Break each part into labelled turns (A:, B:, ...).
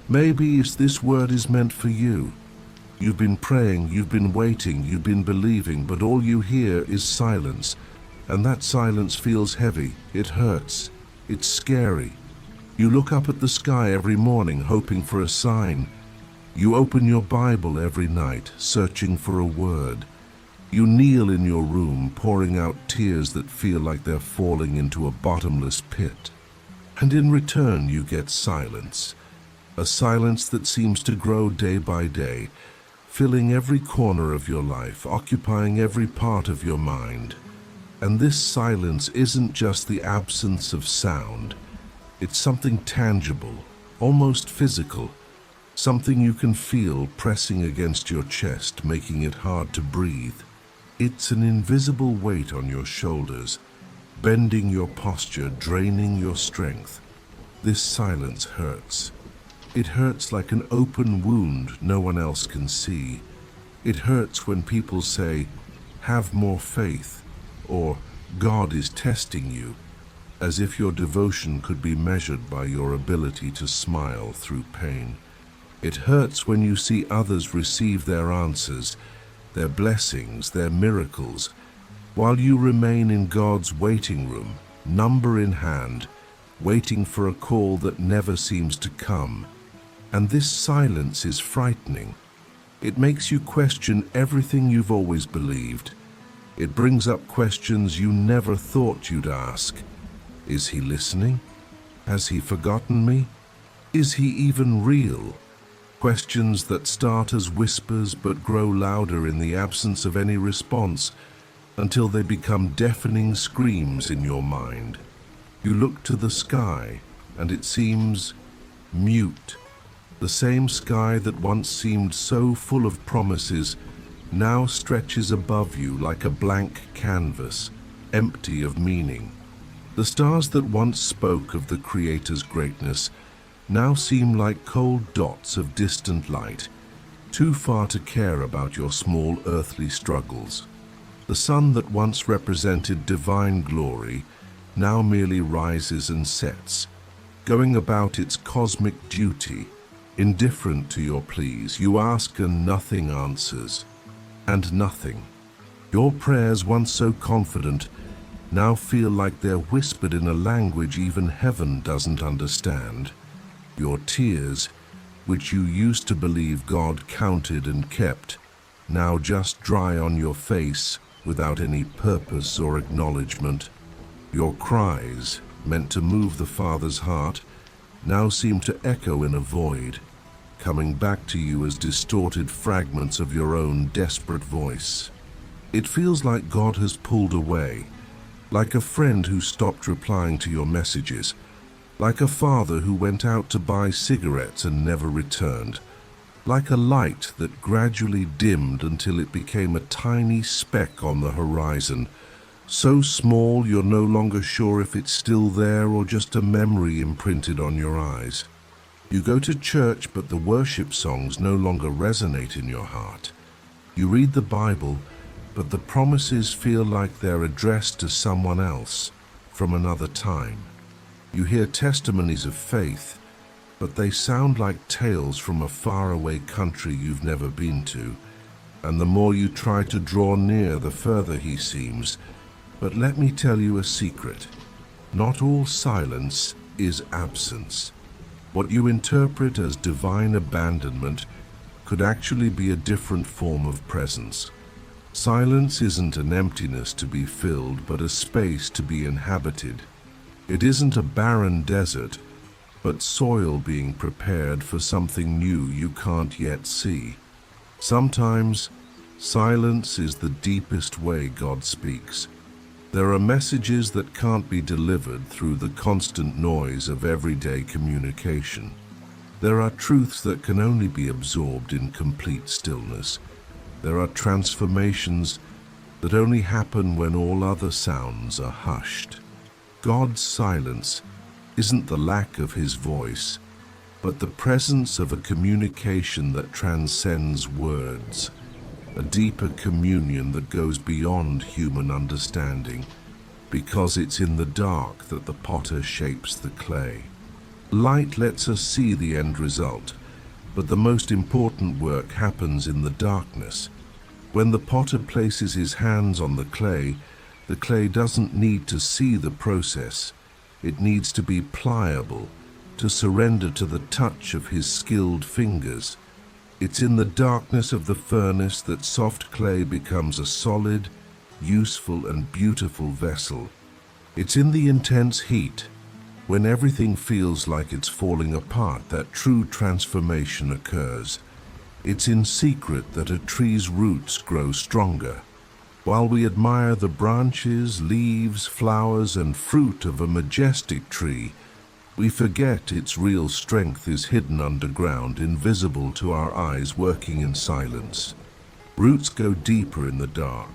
A: Maybe it's this word is meant for you. You've been praying, you've been waiting, you've been believing, but all you hear is silence. And that silence feels heavy, it hurts, it's scary. You look up at the sky every morning hoping for a sign. You open your Bible every night, searching for a word. You kneel in your room, pouring out tears that feel like they're falling into a bottomless pit. And in return you get silence. A silence that seems to grow day by day, filling every corner of your life, occupying every part of your mind. And this silence isn't just the absence of sound. It's something tangible, almost physical, something you can feel pressing against your chest, making it hard to breathe. It's an invisible weight on your shoulders, bending your posture, draining your strength. This silence hurts. It hurts like an open wound no one else can see. It hurts when people say, "Have more faith," or "God is testing you," as if your devotion could be measured by your ability to smile through pain. It hurts when you see others receive their answers, their blessings, their miracles, while you remain in God's waiting room, number in hand, waiting for a call that never seems to come. And this silence is frightening. It makes you question everything you've always believed. It brings up questions you never thought you'd ask. Is he listening? Has he forgotten me? Is he even real? Questions that start as whispers but grow louder in the absence of any response until they become deafening screams in your mind. You look to the sky and it seems mute. The same sky that once seemed so full of promises now stretches above you like a blank canvas, empty of meaning. The stars that once spoke of the Creator's greatness now seem like cold dots of distant light, too far to care about your small earthly struggles. The sun that once represented divine glory now merely rises and sets, going about its cosmic duty, indifferent to your pleas. You ask and nothing answers, and nothing. Your prayers, once so confident, now feel like they're whispered in a language even heaven doesn't understand. Your tears, which you used to believe God counted and kept, now just dry on your face without any purpose or acknowledgement. Your cries, meant to move the Father's heart, now seem to echo in a void, coming back to you as distorted fragments of your own desperate voice. It feels like God has pulled away, like a friend who stopped replying to your messages, like a father who went out to buy cigarettes and never returned, like a light that gradually dimmed until it became a tiny speck on the horizon, so small you're no longer sure if it's still there or just a memory imprinted on your eyes. You go to church, but the worship songs no longer resonate in your heart. You read the Bible, but the promises feel like they're addressed to someone else from another time. You hear testimonies of faith, but they sound like tales from a faraway country you've never been to. And the more you try to draw near, the further he seems. But let me tell you a secret. Not all silence is absence. What you interpret as divine abandonment could actually be a different form of presence. Silence isn't an emptiness to be filled, but a space to be inhabited. It isn't a barren desert, but soil being prepared for something new you can't yet see. Sometimes, silence is the deepest way God speaks. There are messages that can't be delivered through the constant noise of everyday communication. There are truths that can only be absorbed in complete stillness. There are transformations that only happen when all other sounds are hushed. God's silence isn't the lack of his voice, but the presence of a communication that transcends words, a deeper communion that goes beyond human understanding, because it's in the dark that the potter shapes the clay. Light lets us see the end result, but the most important work happens in the darkness. When the potter places his hands on the clay doesn't need to see the process. It needs to be pliable, to surrender to the touch of his skilled fingers. It's in the darkness of the furnace that soft clay becomes a solid, useful and beautiful vessel. It's in the intense heat, when everything feels like it's falling apart, that true transformation occurs. It's in secret that a tree's roots grow stronger. While we admire the branches, leaves, flowers, and fruit of a majestic tree, we forget its real strength is hidden underground, invisible to our eyes, working in silence. Roots go deeper in the dark,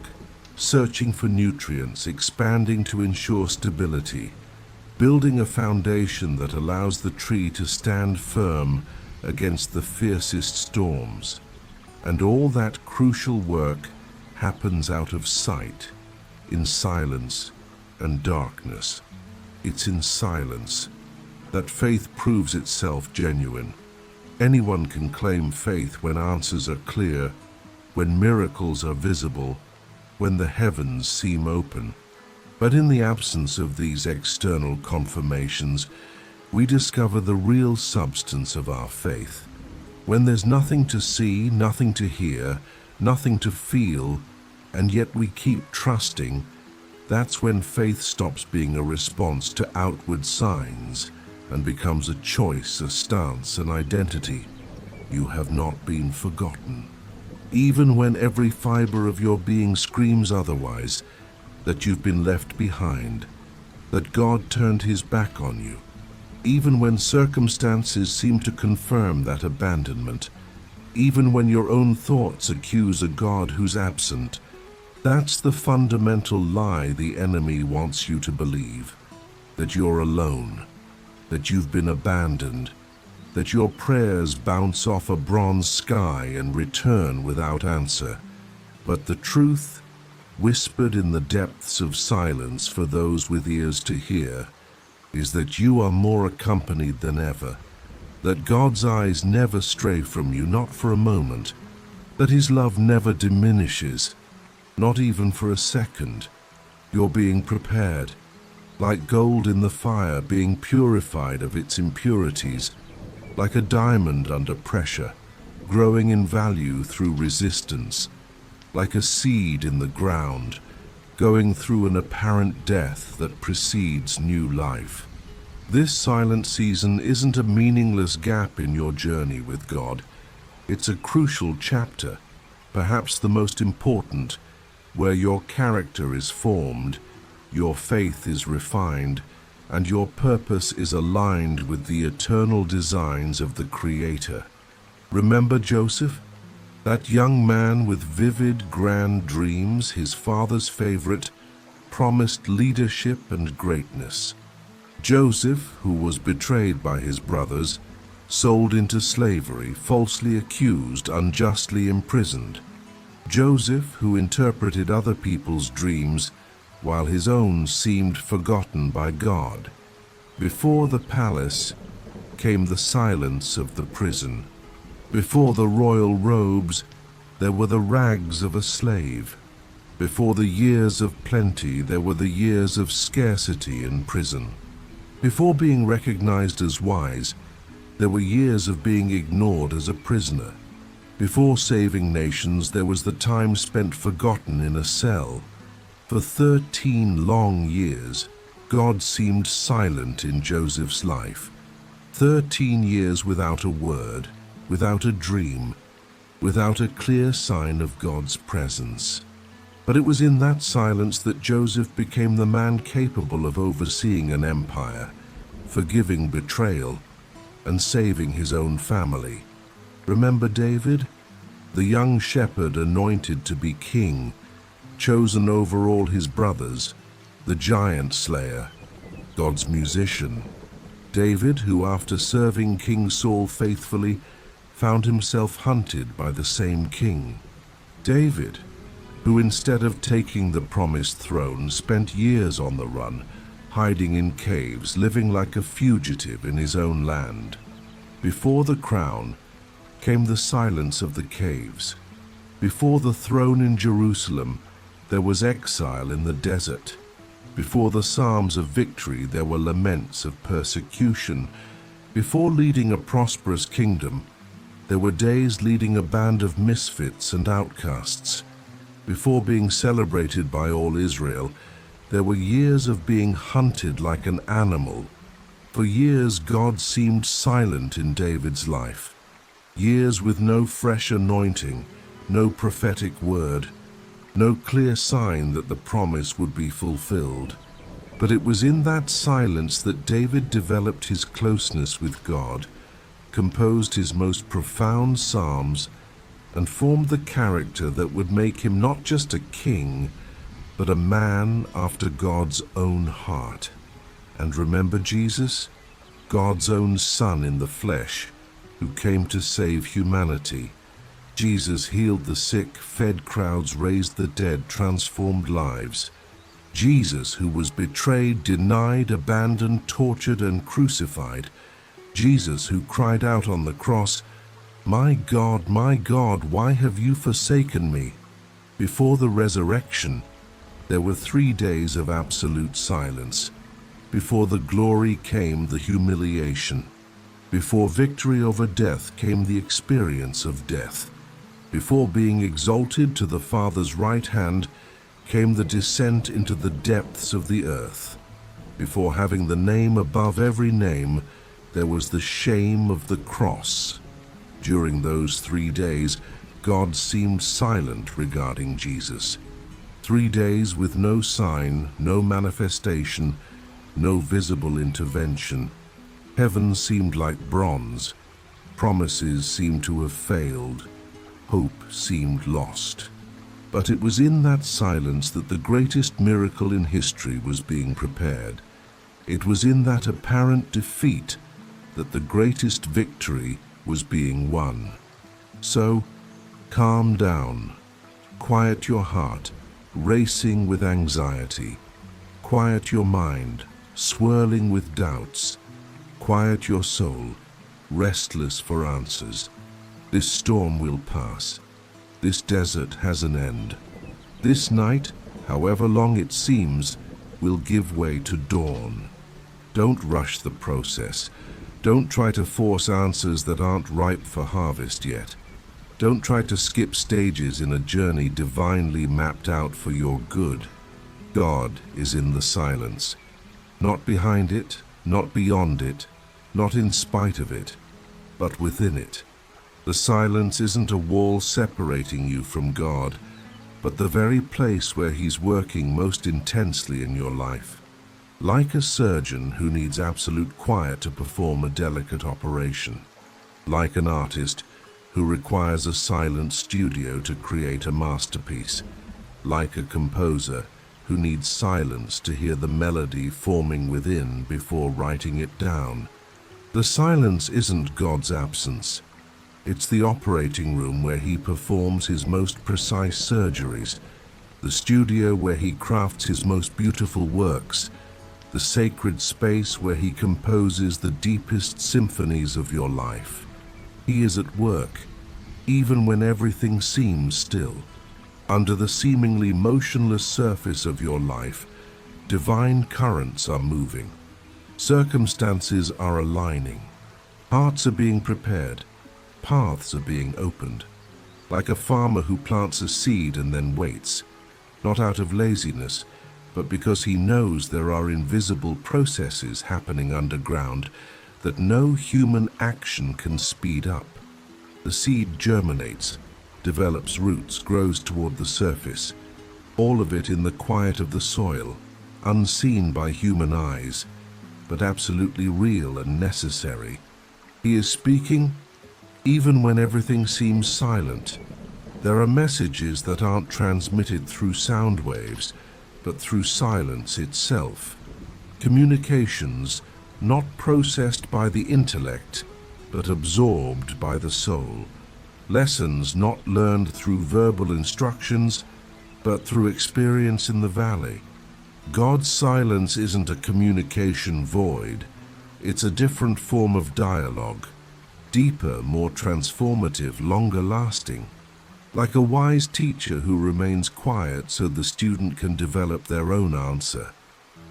A: searching for nutrients, expanding to ensure stability, building a foundation that allows the tree to stand firm against the fiercest storms. And all that crucial work happens out of sight, in silence and darkness. It's in silence that faith proves itself genuine. Anyone can claim faith when answers are clear, when miracles are visible, when the heavens seem open. But in the absence of these external confirmations, we discover the real substance of our faith. When there's nothing to see, nothing to hear, nothing to feel, and yet we keep trusting, that's when faith stops being a response to outward signs and becomes a choice, a stance, an identity. You have not been forgotten. Even when every fiber of your being screams otherwise, that you've been left behind, that God turned his back on you, even when circumstances seem to confirm that abandonment, even when your own thoughts accuse a God who's absent, that's the fundamental lie the enemy wants you to believe, that you're alone, that you've been abandoned, that your prayers bounce off a bronze sky and return without answer. But the truth, whispered in the depths of silence for those with ears to hear, is that you are more accompanied than ever, that God's eyes never stray from you, not for a moment, that his love never diminishes, not even for a second. You're being prepared, like gold in the fire, being purified of its impurities, like a diamond under pressure, growing in value through resistance, like a seed in the ground, going through an apparent death that precedes new life. This silent season isn't a meaningless gap in your journey with God. It's a crucial chapter, perhaps the most important, where your character is formed, your faith is refined, and your purpose is aligned with the eternal designs of the Creator. Remember Joseph? That young man with vivid, grand dreams, his father's favorite, promised leadership and greatness. Joseph, who was betrayed by his brothers, sold into slavery, falsely accused, unjustly imprisoned. Joseph, who interpreted other people's dreams while his own seemed forgotten by God. Before the palace came the silence of the prison. Before the royal robes, there were the rags of a slave. Before the years of plenty, there were the years of scarcity in prison. Before being recognized as wise, there were years of being ignored as a prisoner. Before saving nations, there was the time spent forgotten in a cell. For 13 long years, God seemed silent in Joseph's life. 13 years without a word, without a dream, without a clear sign of God's presence. But it was in that silence that Joseph became the man capable of overseeing an empire, forgiving betrayal, and saving his own family. Remember David? The young shepherd anointed to be king, chosen over all his brothers, the giant slayer, God's musician. David, who after serving King Saul faithfully, found himself hunted by the same king. David, who instead of taking the promised throne spent years on the run, hiding in caves, living like a fugitive in his own land. Before the crown came the silence of the caves. Before the throne in Jerusalem, there was exile in the desert. Before the psalms of victory, there were laments of persecution. Before leading a prosperous kingdom, there were days leading a band of misfits and outcasts. Before being celebrated by all Israel, there were years of being hunted like an animal. For years, God seemed silent in David's life. Years with no fresh anointing, no prophetic word, no clear sign that the promise would be fulfilled. But it was in that silence that David developed his closeness with God, composed his most profound psalms, and formed the character that would make him not just a king, but a man after God's own heart. And remember Jesus, God's own Son in the flesh, who came to save humanity. Jesus healed the sick, fed crowds, raised the dead, transformed lives. Jesus, who was betrayed, denied, abandoned, tortured, and crucified. Jesus, who cried out on the cross, my God, why have you forsaken me?" Before the resurrection, there were 3 days of absolute silence. Before the glory came the humiliation. Before victory over death came the experience of death. Before being exalted to the Father's right hand came the descent into the depths of the earth. Before having the name above every name, there was the shame of the cross. During those 3 days, God seemed silent regarding Jesus. 3 days with no sign, no manifestation, no visible intervention. Heaven seemed like bronze. Promises seemed to have failed. Hope seemed lost. But it was in that silence that the greatest miracle in history was being prepared. It was in that apparent defeat that the greatest victory was being won. So, calm down. Quiet your heart, racing with anxiety. Quiet your mind, swirling with doubts. Quiet your soul, restless for answers. This storm will pass. This desert has an end. This night, however long it seems, will give way to dawn. Don't rush the process. Don't try to force answers that aren't ripe for harvest yet. Don't try to skip stages in a journey divinely mapped out for your good. God is in the silence. Not behind it, not beyond it, not in spite of it, but within it. The silence isn't a wall separating you from God, but the very place where He's working most intensely in your life. Like a surgeon who needs absolute quiet to perform a delicate operation. Like an artist who requires a silent studio to create a masterpiece. Like a composer who needs silence to hear the melody forming within before writing it down. The silence isn't God's absence. It's the operating room where He performs His most precise surgeries, the studio where He crafts His most beautiful works, the sacred space where He composes the deepest symphonies of your life. He is at work, even when everything seems still. Under the seemingly motionless surface of your life, divine currents are moving. Circumstances are aligning. Hearts are being prepared. Paths are being opened. Like a farmer who plants a seed and then waits, not out of laziness, but because he knows there are invisible processes happening underground that no human action can speed up. The seed germinates, develops roots, grows toward the surface, all of it in the quiet of the soil, unseen by human eyes, but absolutely real and necessary. He is speaking even when everything seems silent. There are messages that aren't transmitted through sound waves, but through silence itself. Communications not processed by the intellect, but absorbed by the soul. Lessons not learned through verbal instructions, but through experience in the valley. God's silence isn't a communication void. It's a different form of dialogue, deeper, more transformative, longer lasting. Like a wise teacher who remains quiet so the student can develop their own answer.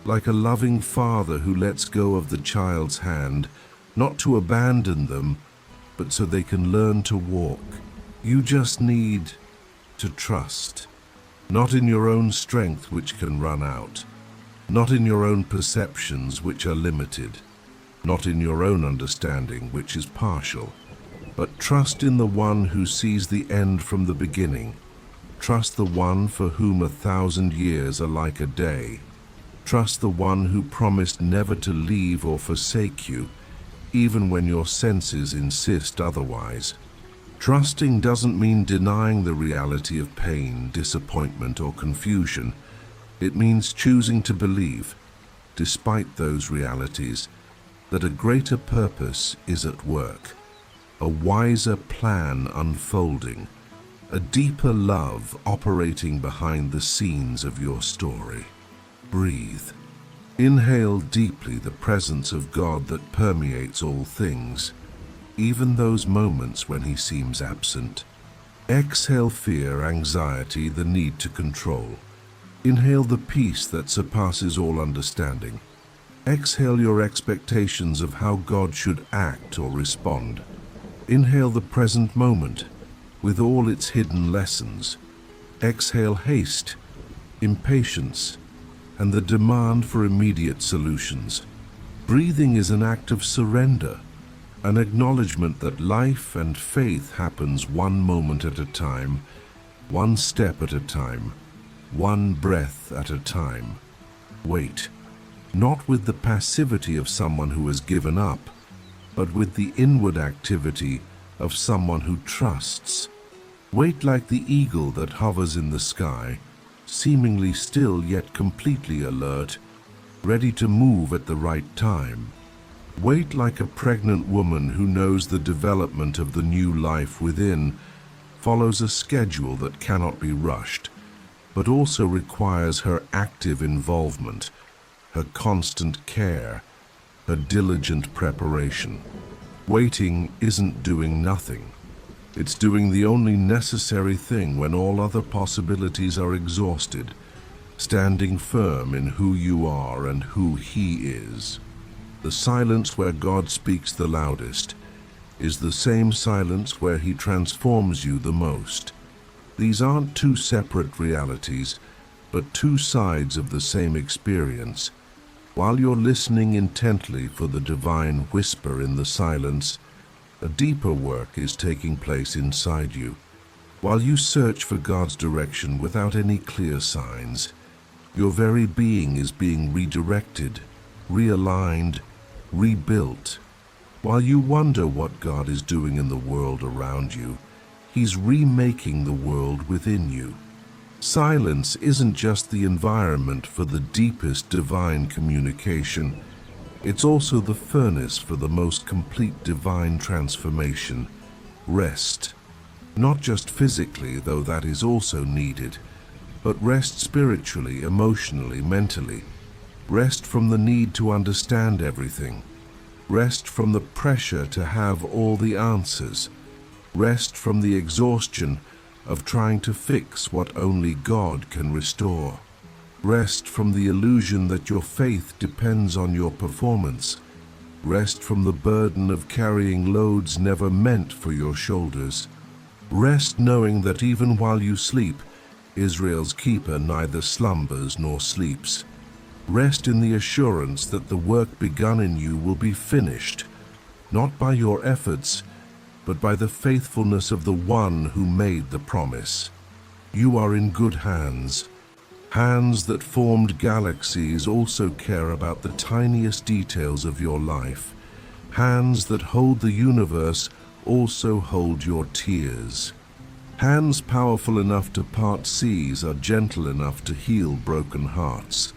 A: Like a loving father who lets go of the child's hand, not to abandon them, but so they can learn to walk. You just need to trust. Not in your own strength, which can run out. Not in your own perceptions, which are limited. Not in your own understanding, which is partial. But trust in the one who sees the end from the beginning. Trust the one for whom 1,000 years are like a day. Trust the one who promised never to leave or forsake you, even when your senses insist otherwise. Trusting doesn't mean denying the reality of pain, disappointment, or confusion. It means choosing to believe, despite those realities, that a greater purpose is at work, a wiser plan unfolding, a deeper love operating behind the scenes of your story. Breathe. Inhale deeply the presence of God that permeates all things, even those moments when He seems absent. Exhale fear, anxiety, the need to control. Inhale the peace that surpasses all understanding. Exhale your expectations of how God should act or respond. Inhale the present moment with all its hidden lessons. Exhale haste, impatience, and the demand for immediate solutions. Breathing is an act of surrender, an acknowledgement that life and faith happens one moment at a time, one step at a time, one breath at a time. Wait, not with the passivity of someone who has given up, but with the inward activity of someone who trusts. Wait like the eagle that hovers in the sky, seemingly still yet completely alert, ready to move at the right time. Wait like a pregnant woman who knows the development of the new life within follows a schedule that cannot be rushed, but also requires her active involvement, her constant care, her diligent preparation. Waiting isn't doing nothing. It's doing the only necessary thing when all other possibilities are exhausted, standing firm in who you are and who He is. The silence where God speaks the loudest is the same silence where He transforms you the most. These aren't two separate realities, but two sides of the same experience. While you're listening intently for the divine whisper in the silence, a deeper work is taking place inside you. While you search for God's direction without any clear signs, your very being is being redirected, realigned, rebuilt. While you wonder what God is doing in the world around you, He's remaking the world within you. Silence isn't just the environment for the deepest divine communication. It's also the furnace for the most complete divine transformation. Rest. Not just physically, though that is also needed, but rest spiritually, emotionally, mentally. Rest from the need to understand everything. Rest from the pressure to have all the answers. Rest from the exhaustion of trying to fix what only God can restore. Rest from the illusion that your faith depends on your performance. Rest from the burden of carrying loads never meant for your shoulders. Rest knowing that even while you sleep, Israel's keeper neither slumbers nor sleeps. Rest in the assurance that the work begun in you will be finished, not by your efforts, but by the faithfulness of the one who made the promise. You are in good hands. Hands that formed galaxies also care about the tiniest details of your life. Hands that hold the universe also hold your tears. Hands powerful enough to part seas are gentle enough to heal broken hearts.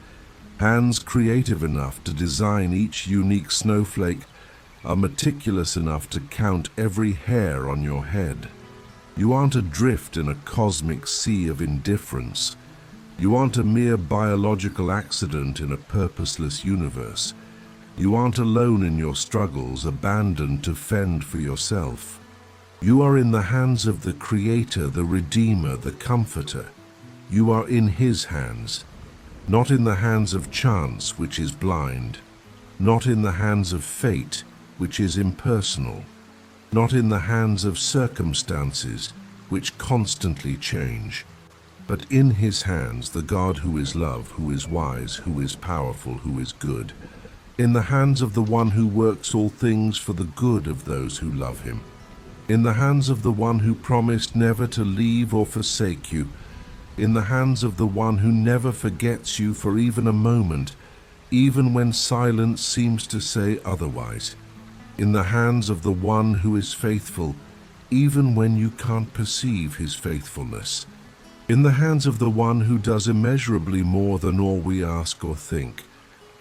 A: Hands creative enough to design each unique snowflake are meticulous enough to count every hair on your head. You aren't adrift in a cosmic sea of indifference. You aren't a mere biological accident in a purposeless universe. You aren't alone in your struggles, abandoned to fend for yourself. You are in the hands of the Creator, the Redeemer, the Comforter. You are in His hands, not in the hands of chance, which is blind, not in the hands of fate, which is impersonal, not in the hands of circumstances, which constantly change, but in His hands, the God who is love, who is wise, who is powerful, who is good, in the hands of the one who works all things for the good of those who love Him, in the hands of the one who promised never to leave or forsake you, in the hands of the one who never forgets you for even a moment, even when silence seems to say otherwise, in the hands of the one who is faithful, even when you can't perceive His faithfulness, in the hands of the one who does immeasurably more than all we ask or think.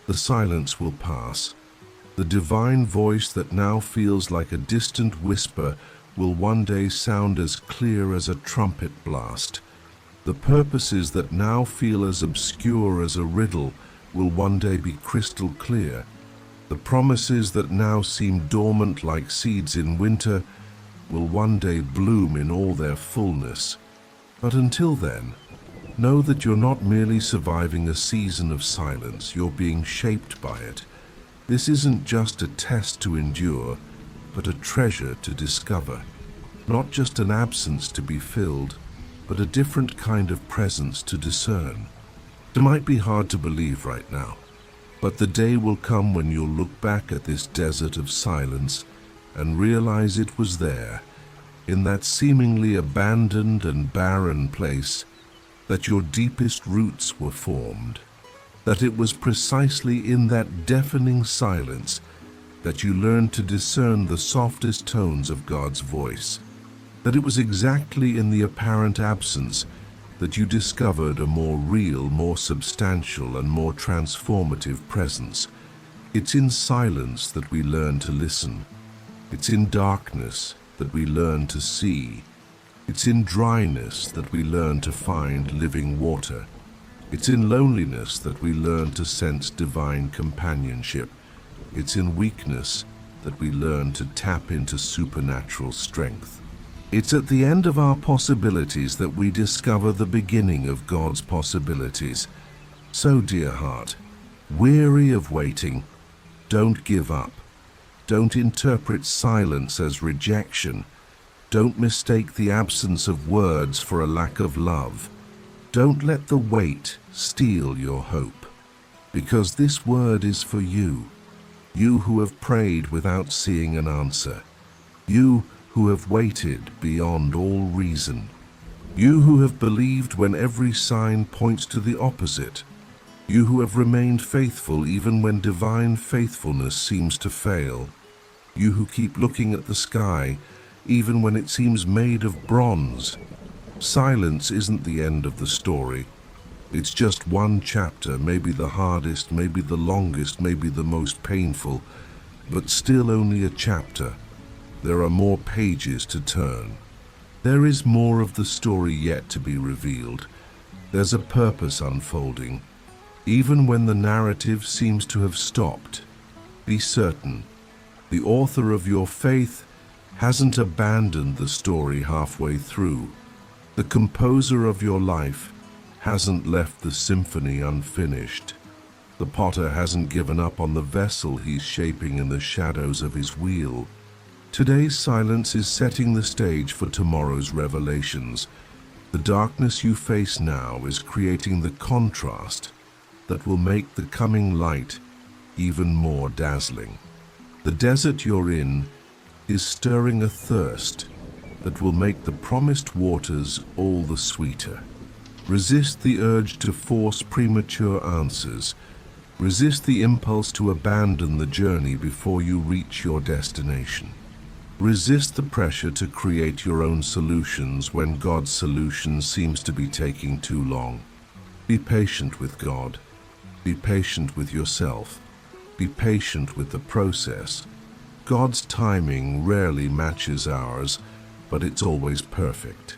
A: The silence will pass. The divine voice that now feels like a distant whisper will one day sound as clear as a trumpet blast. The purposes that now feel as obscure as a riddle will one day be crystal clear. The promises that now seem dormant like seeds in winter will one day bloom in all their fullness. But until then, know that you're not merely surviving a season of silence, you're being shaped by it. This isn't just a test to endure, but a treasure to discover. Not just an absence to be filled, but a different kind of presence to discern. It might be hard to believe right now, but the day will come when you'll look back at this desert of silence and realize it was there, in that seemingly abandoned and barren place, that your deepest roots were formed. That it was precisely in that deafening silence that you learned to discern the softest tones of God's voice. That it was exactly in the apparent absence that you discovered a more real, more substantial, and more transformative presence. It's in silence that we learn to listen. It's in darkness that we learn to see. It's in dryness that we learn to find living water. It's in loneliness that we learn to sense divine companionship. It's in weakness that we learn to tap into supernatural strength. It's at the end of our possibilities that we discover the beginning of God's possibilities. So, dear heart, weary of waiting, don't give up. Don't interpret silence as rejection. Don't mistake the absence of words for a lack of love. Don't let the wait steal your hope, because this word is for you. You who have prayed without seeing an answer. You who have waited beyond all reason. You who have believed when every sign points to the opposite. You who have remained faithful even when divine faithfulness seems to fail. You who keep looking at the sky even when it seems made of bronze. Silence isn't the end of the story. It's just one chapter, maybe the hardest, maybe the longest, maybe the most painful, but still only a chapter. There are more pages to turn. There is more of the story yet to be revealed. There's a purpose unfolding, even when the narrative seems to have stopped. Be certain, the author of your faith hasn't abandoned the story halfway through. The composer of your life hasn't left the symphony unfinished. The potter hasn't given up on the vessel he's shaping in the shadows of his wheel. Today's silence is setting the stage for tomorrow's revelations. The darkness you face now is creating the contrast that will make the coming light even more dazzling. The desert you're in is stirring a thirst that will make the promised waters all the sweeter. Resist the urge to force premature answers. Resist the impulse to abandon the journey before you reach your destination. Resist the pressure to create your own solutions when God's solution seems to be taking too long. Be patient with God. Be patient with yourself. Be patient with the process. God's timing rarely matches ours, but it's always perfect.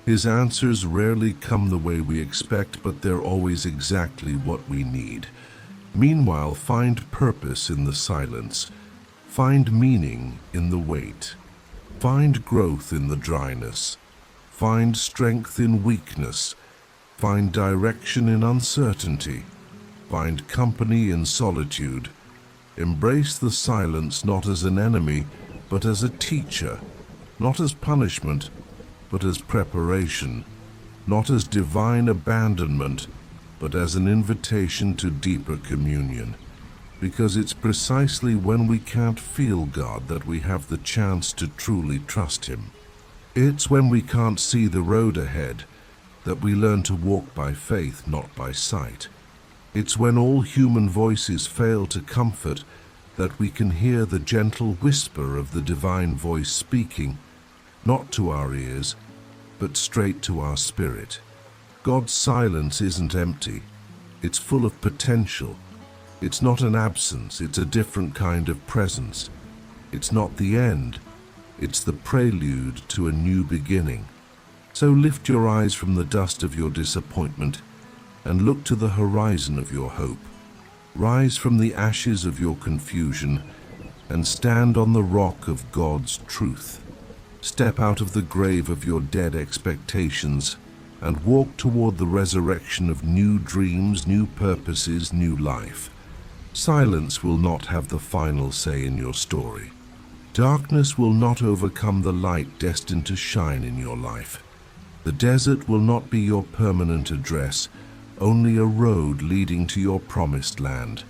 A: His answers rarely come the way we expect, but they're always exactly what we need. Meanwhile, find purpose in the silence. Find meaning in the wait. Find growth in the dryness. Find strength in weakness. Find direction in uncertainty. Find company in solitude. Embrace the silence not as an enemy, but as a teacher, not as punishment, but as preparation, not as divine abandonment, but as an invitation to deeper communion. Because it's precisely when we can't feel God that we have the chance to truly trust Him. It's when we can't see the road ahead that we learn to walk by faith, not by sight. It's when all human voices fail to comfort that we can hear the gentle whisper of the divine voice speaking, not to our ears, but straight to our spirit. God's silence isn't empty. It's full of potential. It's not an absence, it's a different kind of presence. It's not the end, it's the prelude to a new beginning. So lift your eyes from the dust of your disappointment and look to the horizon of your hope. Rise from the ashes of your confusion and stand on the rock of God's truth. Step out of the grave of your dead expectations and walk toward the resurrection of new dreams, new purposes, new life. Silence will not have the final say in your story. Darkness will not overcome the light destined to shine in your life. The desert will not be your permanent address, only a road leading to your promised land.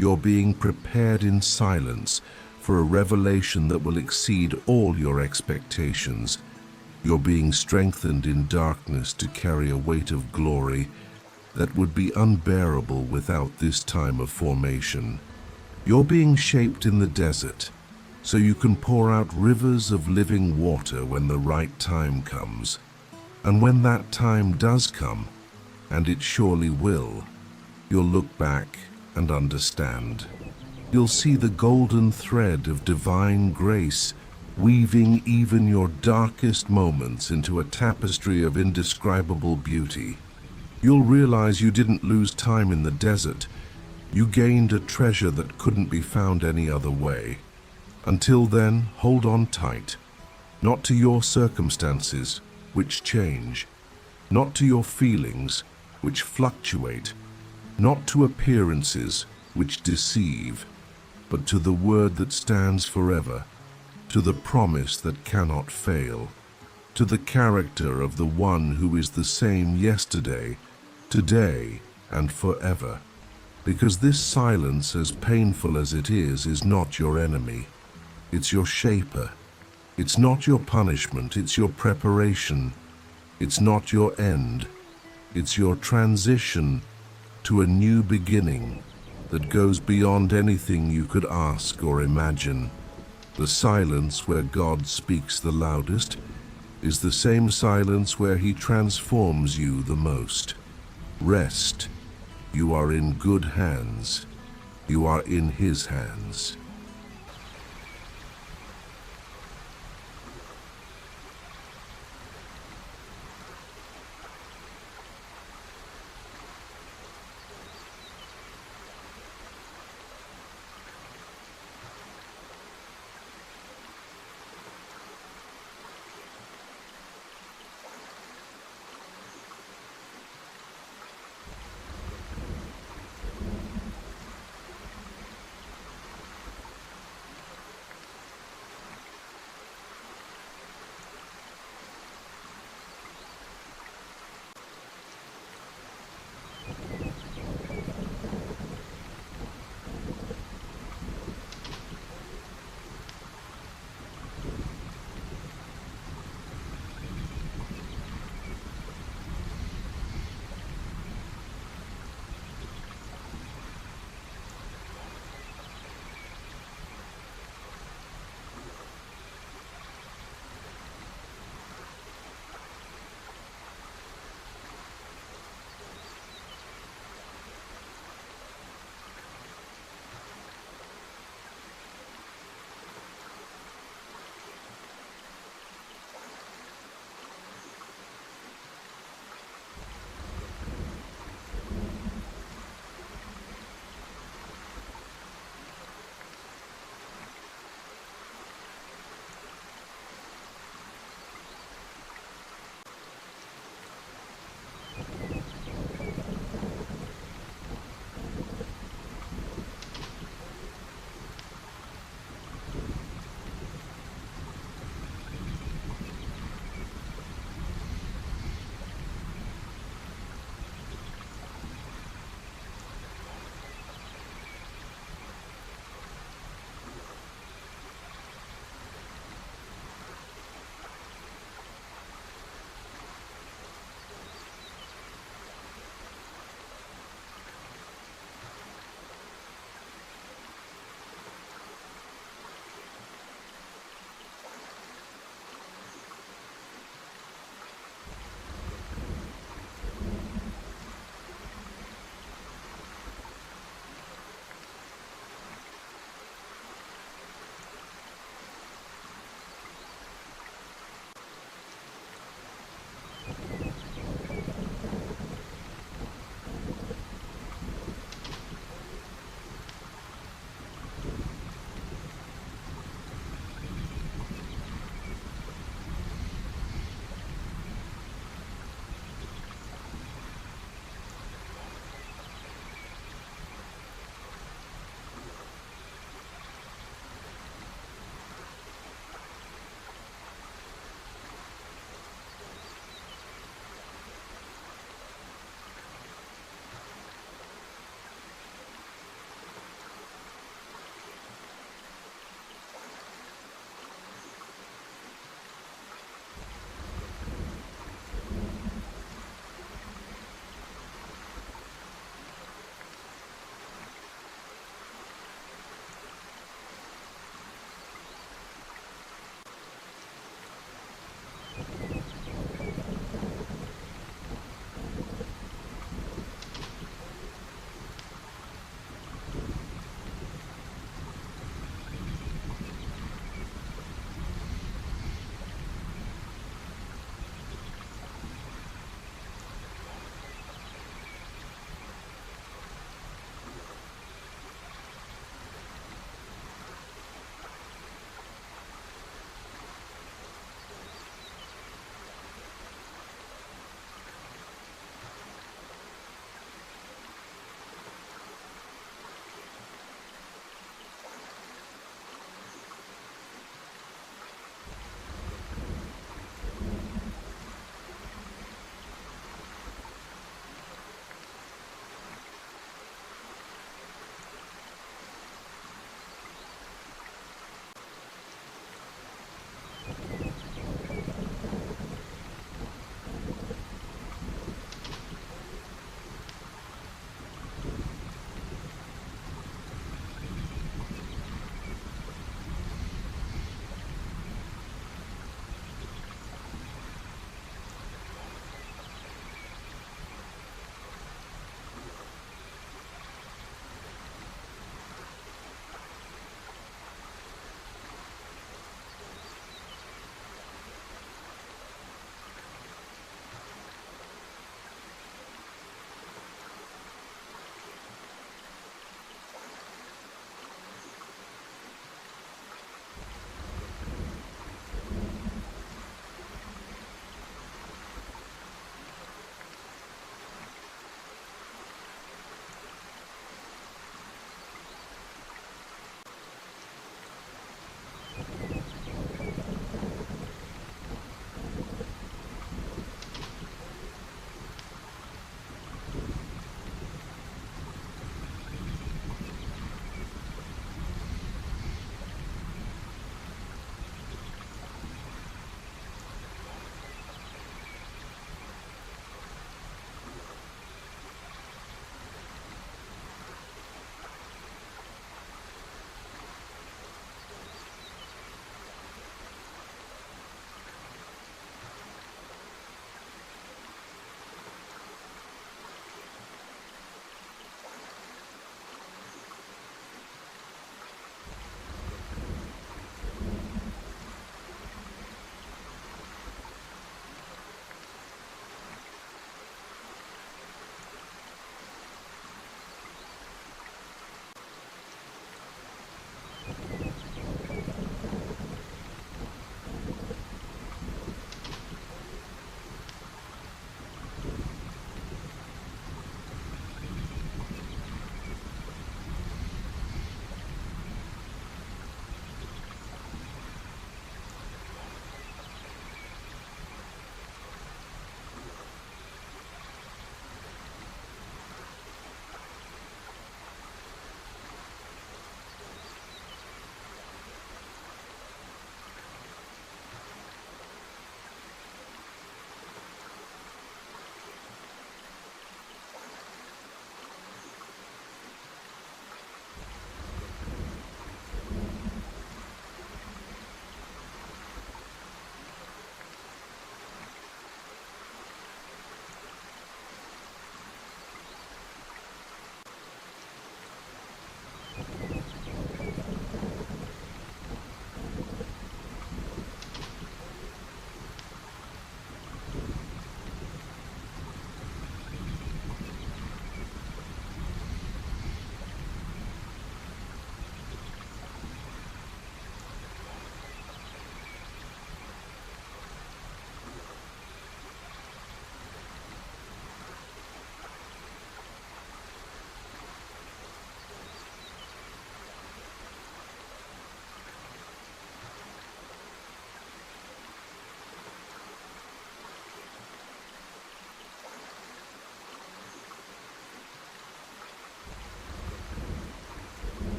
A: You're being prepared in silence for a revelation that will exceed all your expectations. You're being strengthened in darkness to carry a weight of glory that would be unbearable without this time of formation. You're being shaped in the desert so you can pour out rivers of living water when the right time comes. And when that time does come, and it surely will, you'll look back and understand. You'll see the golden thread of divine grace weaving even your darkest moments into a tapestry of indescribable beauty. You'll realize you didn't lose time in the desert. You gained a treasure that couldn't be found any other way. Until then, hold on tight. Not to your circumstances, which change. Not to your feelings, which fluctuate. Not to appearances, which deceive. But to the word that stands forever. To the promise that cannot fail. To the character of the one who is the same yesterday, today, and forever. Because this silence, as painful as it is not your enemy. It's your shaper. It's not your punishment, it's your preparation. It's not your end. It's your transition to a new beginning that goes beyond anything you could ask or imagine. The silence where God speaks the loudest is the same silence where He transforms you the most. Rest. You are in good hands. You are in His hands.